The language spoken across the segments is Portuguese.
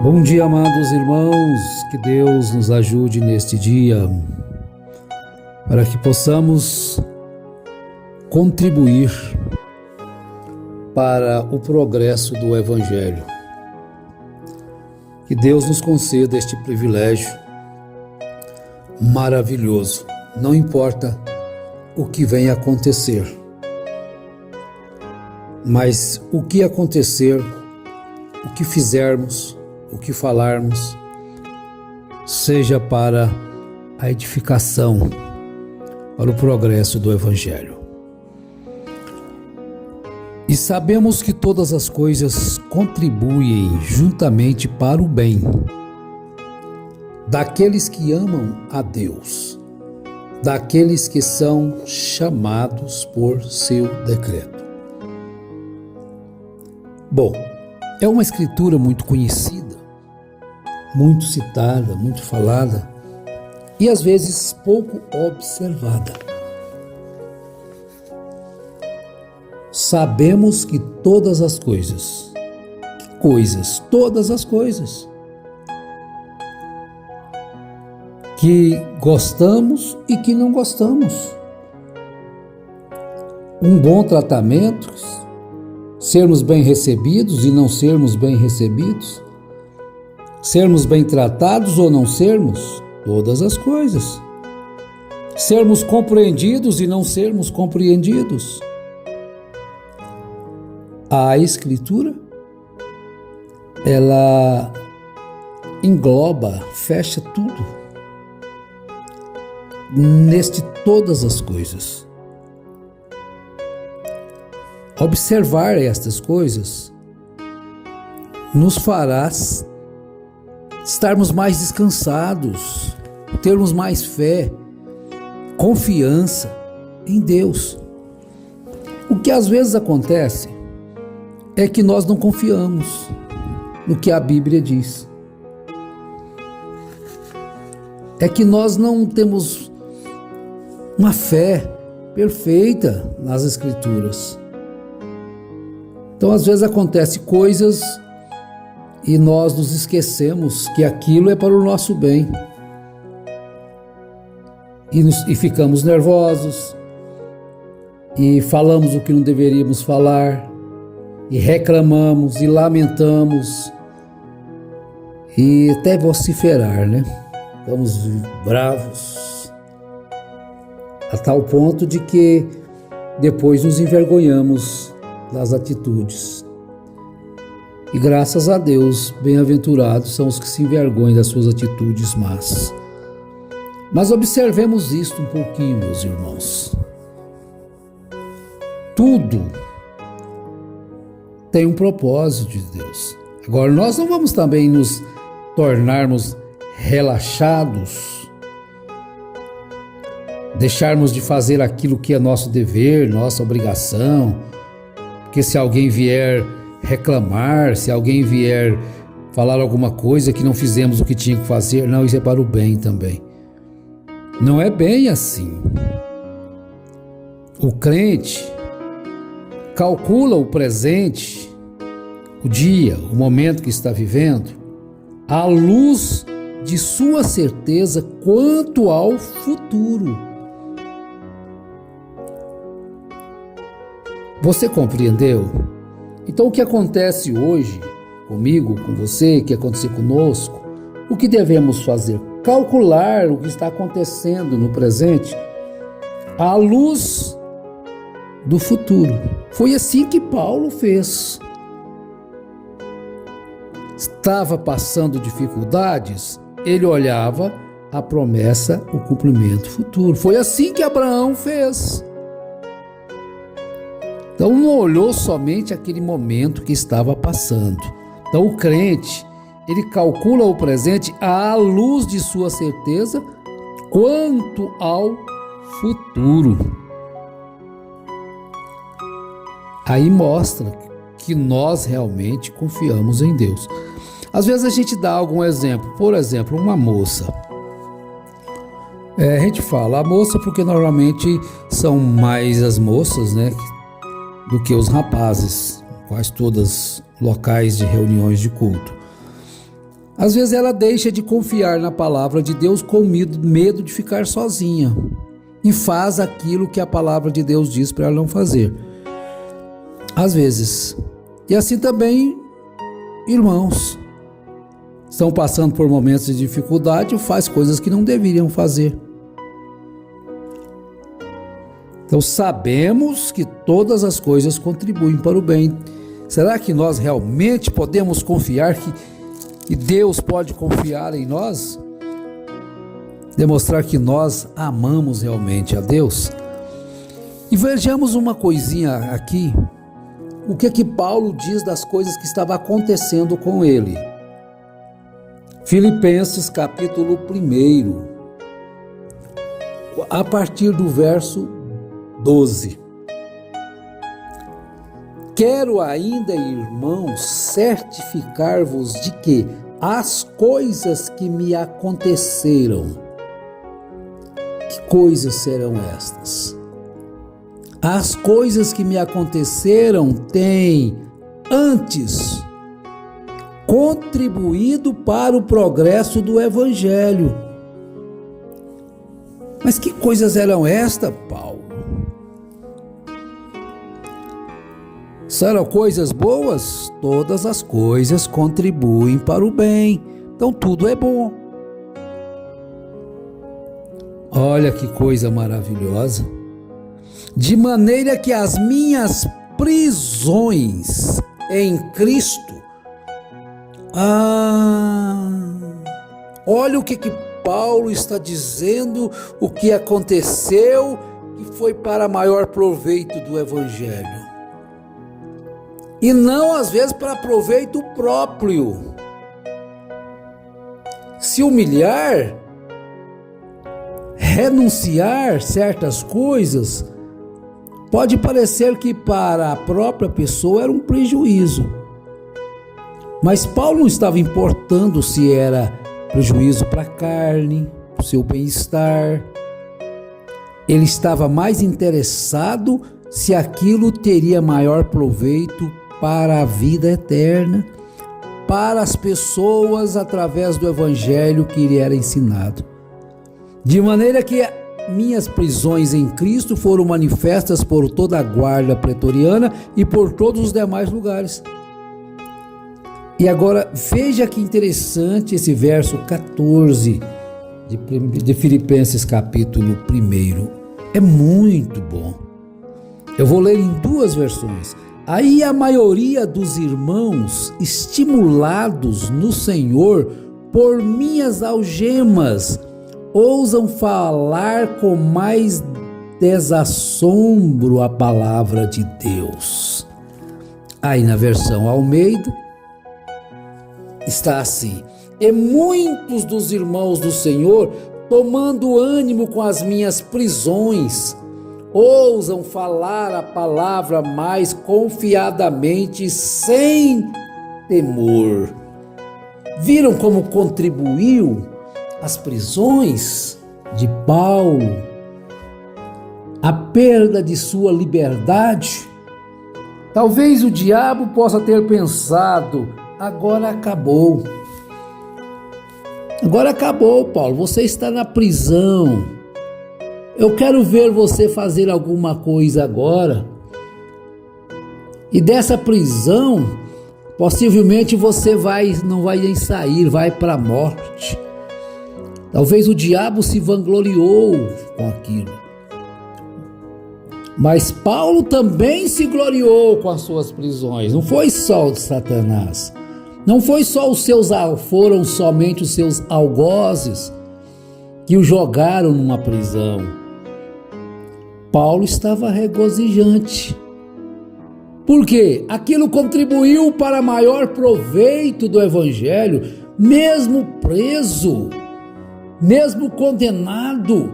Bom dia, amados irmãos, que Deus nos ajude neste dia, para que possamos contribuir para o progresso do Evangelho. Que Deus nos conceda este privilégio maravilhoso, não importa o que venha acontecer, mas o que acontecer, o que fizermos, o que falarmos, seja para a edificação, para o progresso do Evangelho. E sabemos que todas as coisas contribuem juntamente para o bem daqueles que amam a Deus, daqueles que são chamados por seu decreto. Bom, é uma escritura muito conhecida, muito citada, muito falada e às vezes pouco observada. Sabemos que todas as coisas, todas as coisas, que gostamos e que não gostamos. Um bom tratamento, sermos bem recebidos e não sermos bem recebidos, sermos bem tratados ou não sermos, todas as coisas. Sermos compreendidos e não sermos compreendidos. A Escritura, ela engloba, fecha tudo neste todas as coisas. Observar estas coisas nos fará estarmos mais descansados, termos mais fé, confiança em Deus. O que às vezes acontece é que nós não confiamos no que a Bíblia diz. É que nós não temos uma fé perfeita nas Escrituras. Então, às vezes acontecem coisas e nós nos esquecemos que aquilo é para o nosso bem. E ficamos nervosos, e falamos o que não deveríamos falar, e reclamamos, e lamentamos, e até vociferar, né? Ficamos bravos, a tal ponto de que depois nos envergonhamos das atitudes. E graças a Deus, bem-aventurados são os que se envergonham das suas atitudes más. Mas observemos isto um pouquinho, meus irmãos. Tudo tem um propósito de Deus. Agora, nós não vamos também nos tornarmos relaxados, deixarmos de fazer aquilo que é nosso dever, nossa obrigação, porque se alguém vier reclamar, se alguém vier falar alguma coisa que não fizemos o que tinha que fazer, não, isso é para o bem também. Não é bem assim. O crente calcula o presente, o dia, o momento que está vivendo, à luz de sua certeza quanto ao futuro. Você compreendeu? Então, o que acontece hoje comigo, com você, o que aconteceu conosco, o que devemos fazer? Calcular o que está acontecendo no presente à luz do futuro. Foi assim que Paulo fez. Estava passando dificuldades, ele olhava a promessa, o cumprimento futuro. Foi assim que Abraão fez. Então não olhou somente aquele momento que estava passando. Então o crente, ele calcula o presente à luz de sua certeza quanto ao futuro. Aí mostra que nós realmente confiamos em Deus. Às vezes a gente dá algum exemplo, por exemplo, uma moça. A gente fala a moça porque normalmente são mais as moças, né, do que os rapazes, quase todas locais de reuniões de culto. Às vezes ela deixa de confiar na palavra de Deus com medo de ficar sozinha e faz aquilo que a palavra de Deus diz para ela não fazer. Às vezes. E assim também, irmãos, estão passando por momentos de dificuldade e faz coisas que não deveriam fazer. Então sabemos que todas as coisas contribuem para o bem. Será que nós realmente podemos confiar que Deus pode confiar em nós? Demonstrar que nós amamos realmente a Deus? E vejamos uma coisinha aqui, o que Paulo diz das coisas que estavam acontecendo com ele. Filipenses capítulo 1, a partir do verso 12. Quero ainda, irmãos, certificar-vos de que as coisas que me aconteceram, que coisas serão estas? As coisas que me aconteceram têm antes contribuído para o progresso do Evangelho. Mas que coisas eram estas, Paulo? Serão coisas boas? Todas as coisas contribuem para o bem. Então tudo é bom. Olha que coisa maravilhosa. De maneira que as minhas prisões em Cristo. Olha o que Paulo está dizendo, o que aconteceu, que foi para maior proveito do Evangelho. E não às vezes para proveito próprio. Se humilhar, renunciar certas coisas, pode parecer que para a própria pessoa era um prejuízo. Mas Paulo não estava importando se era prejuízo para a carne, para o seu bem-estar. Ele estava mais interessado se aquilo teria maior proveito para a vida eterna, para as pessoas através do Evangelho que lhe era ensinado. De maneira que minhas prisões em Cristo foram manifestas por toda a guarda pretoriana e por todos os demais lugares. E agora veja que interessante esse verso 14 de Filipenses capítulo 1. É muito bom. Eu vou ler em duas versões. Aí a maioria dos irmãos, estimulados no Senhor por minhas algemas, ousam falar com mais desassombro a palavra de Deus. Aí na versão Almeida está assim: e muitos dos irmãos do Senhor, tomando ânimo com as minhas prisões, ousam falar a palavra mais confiadamente, sem temor. Viram como contribuiu as prisões de Paulo, a perda de sua liberdade? Talvez o diabo possa ter pensado: agora acabou. Agora acabou, Paulo, você está na prisão. Eu quero ver você fazer alguma coisa agora. E dessa prisão, possivelmente você não vai nem sair, vai para a morte. Talvez o diabo se vangloriou com aquilo. Mas Paulo também se gloriou com as suas prisões. Não foi só o Satanás. Não foram somente os seus algozes que o jogaram numa prisão. Paulo estava regozijante. Por quê? Aquilo contribuiu para maior proveito do Evangelho, mesmo preso, mesmo condenado,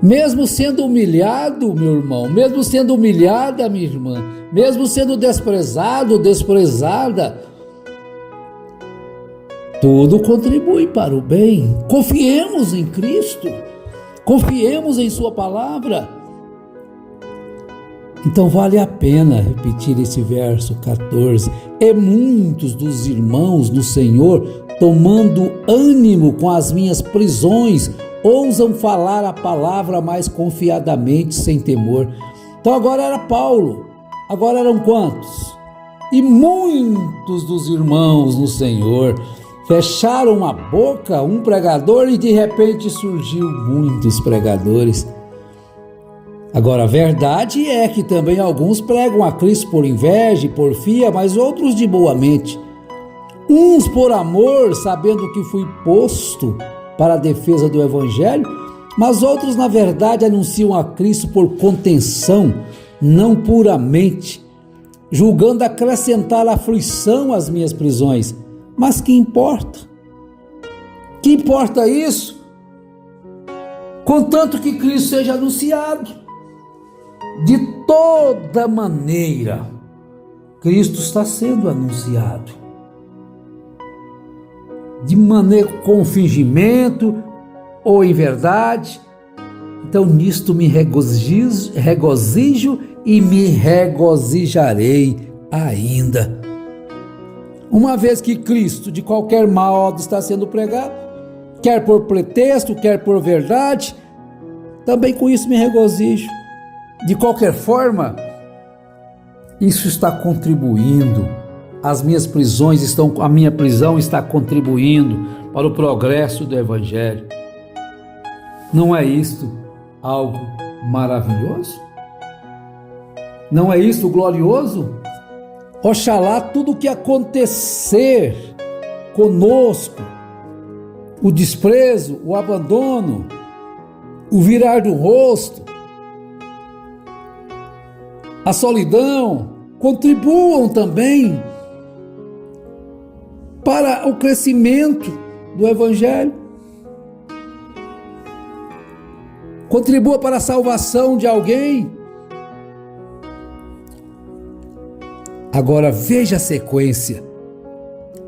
mesmo sendo humilhado, meu irmão, mesmo sendo humilhada, minha irmã, mesmo sendo desprezado, desprezada, tudo contribui para o bem. Confiemos em Cristo, confiemos em sua palavra. Então vale a pena repetir esse verso 14. E muitos dos irmãos no Senhor, tomando ânimo com as minhas prisões, ousam falar a palavra mais confiadamente, sem temor. Então agora era Paulo, agora eram quantos? E muitos dos irmãos no Senhor fecharam a boca, um pregador, e de repente surgiu muitos pregadores. Agora, a verdade é que também alguns pregam a Cristo por inveja e porfia, mas outros de boa mente. Uns por amor, sabendo que fui posto para a defesa do Evangelho, mas outros, na verdade, anunciam a Cristo por contenção, não puramente, julgando acrescentar aflição às minhas prisões. Mas que importa? Que importa isso? Contanto que Cristo seja anunciado. De toda maneira, Cristo está sendo anunciado. De maneira com fingimento ou em verdade. Então nisto me regozijo e me regozijarei ainda. Uma vez que Cristo de qualquer modo está sendo pregado, quer por pretexto, quer por verdade, também com isso me regozijo. De qualquer forma, isso está contribuindo. A minha prisão está contribuindo para o progresso do Evangelho. Não é isto algo maravilhoso? Não é isto glorioso? Oxalá tudo o que acontecer conosco, o desprezo, o abandono, o virar do rosto, a solidão, contribuam também para o crescimento do Evangelho. Contribua para a salvação de alguém. Agora veja a sequência.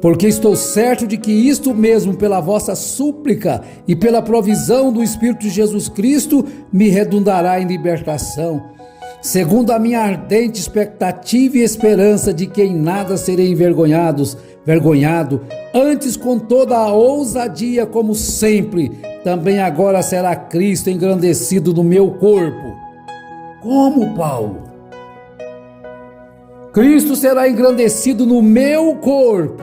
Porque estou certo de que isto mesmo, pela vossa súplica e pela provisão do Espírito de Jesus Cristo, me redundará em libertação, segundo a minha ardente expectativa e esperança de que em nada serei envergonhado, antes com toda a ousadia, como sempre, também agora será Cristo engrandecido no meu corpo. Como, Paulo? Cristo será engrandecido no meu corpo.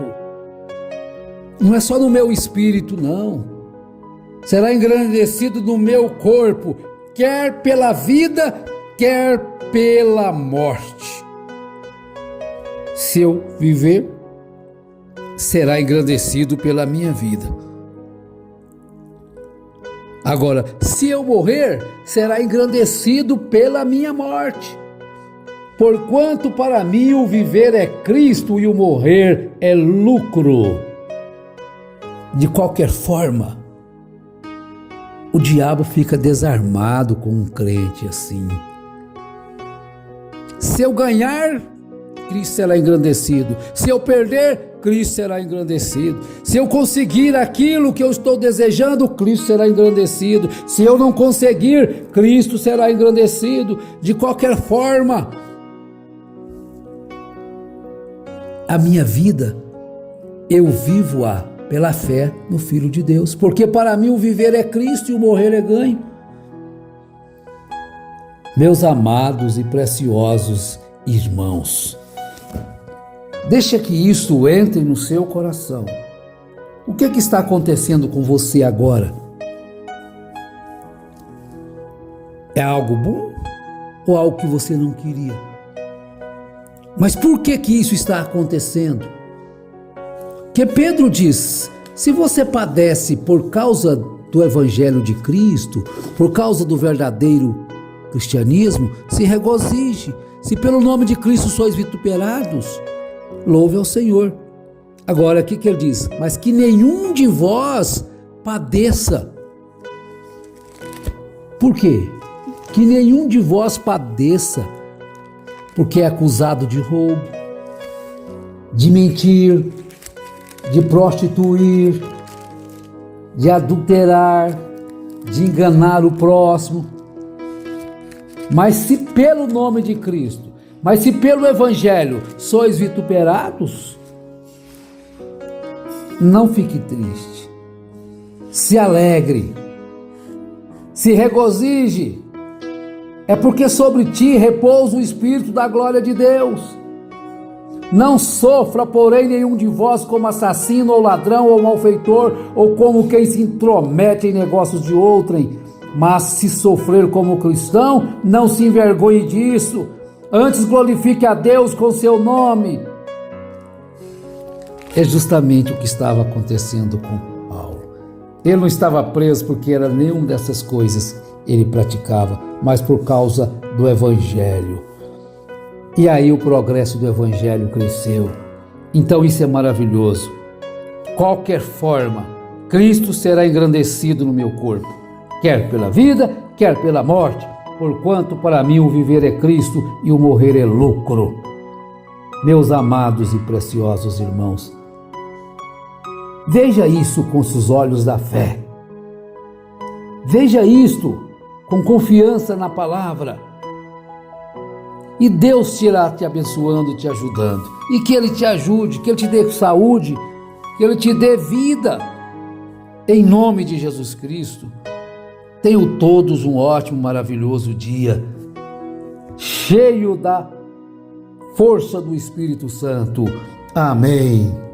Não é só no meu espírito, não. Será engrandecido no meu corpo, quer pela vida, quer pela morte. Se eu viver, será engrandecido pela minha vida. Agora, se eu morrer, será engrandecido pela minha morte. Porquanto para mim o viver é Cristo e o morrer é lucro. De qualquer forma, o diabo fica desarmado com um crente assim. Se eu ganhar, Cristo será engrandecido. Se eu perder, Cristo será engrandecido. Se eu conseguir aquilo que eu estou desejando, Cristo será engrandecido. Se eu não conseguir, Cristo será engrandecido. De qualquer forma, a minha vida, eu vivo-a pela fé no Filho de Deus. Porque para mim o viver é Cristo e o morrer é ganho. Meus amados e preciosos irmãos, deixa que isso entre no seu coração. O que está acontecendo com você agora? É algo bom ou algo que você não queria? Mas por que isso está acontecendo? Que Pedro diz: se você padece por causa do Evangelho de Cristo, por causa do verdadeiro cristianismo, se regozije. Se pelo nome de Cristo sois vituperados, louve ao Senhor. Agora, o que ele diz? Mas que nenhum de vós padeça. Por quê? Que nenhum de vós padeça, porque é acusado de roubo, de mentir, de prostituir, de adulterar, de enganar o próximo. Mas se pelo nome de Cristo Mas se pelo Evangelho sois vituperados, não fique triste, se alegre, se regozije, é porque sobre ti repousa o Espírito da glória de Deus. Não sofra, porém, nenhum de vós como assassino, ou ladrão, ou malfeitor, ou como quem se intromete em negócios de outrem, mas se sofrer como cristão, não se envergonhe disso, antes glorifique a Deus com seu nome. É justamente o que estava acontecendo com Paulo. Ele não estava preso porque era nenhuma dessas coisas ele praticava, mas por causa do Evangelho. E aí o progresso do Evangelho cresceu. Então isso é maravilhoso. Qualquer forma, Cristo será engrandecido no meu corpo, quer pela vida, quer pela morte, porquanto para mim o viver é Cristo e o morrer é lucro. Meus amados e preciosos irmãos, veja isso com os olhos da fé. Veja isto com confiança na palavra. E Deus te irá te abençoando, te ajudando. E que Ele te ajude, que Ele te dê saúde, que Ele te dê vida. Em nome de Jesus Cristo. Tenham todos um ótimo, maravilhoso dia, cheio da força do Espírito Santo. Amém.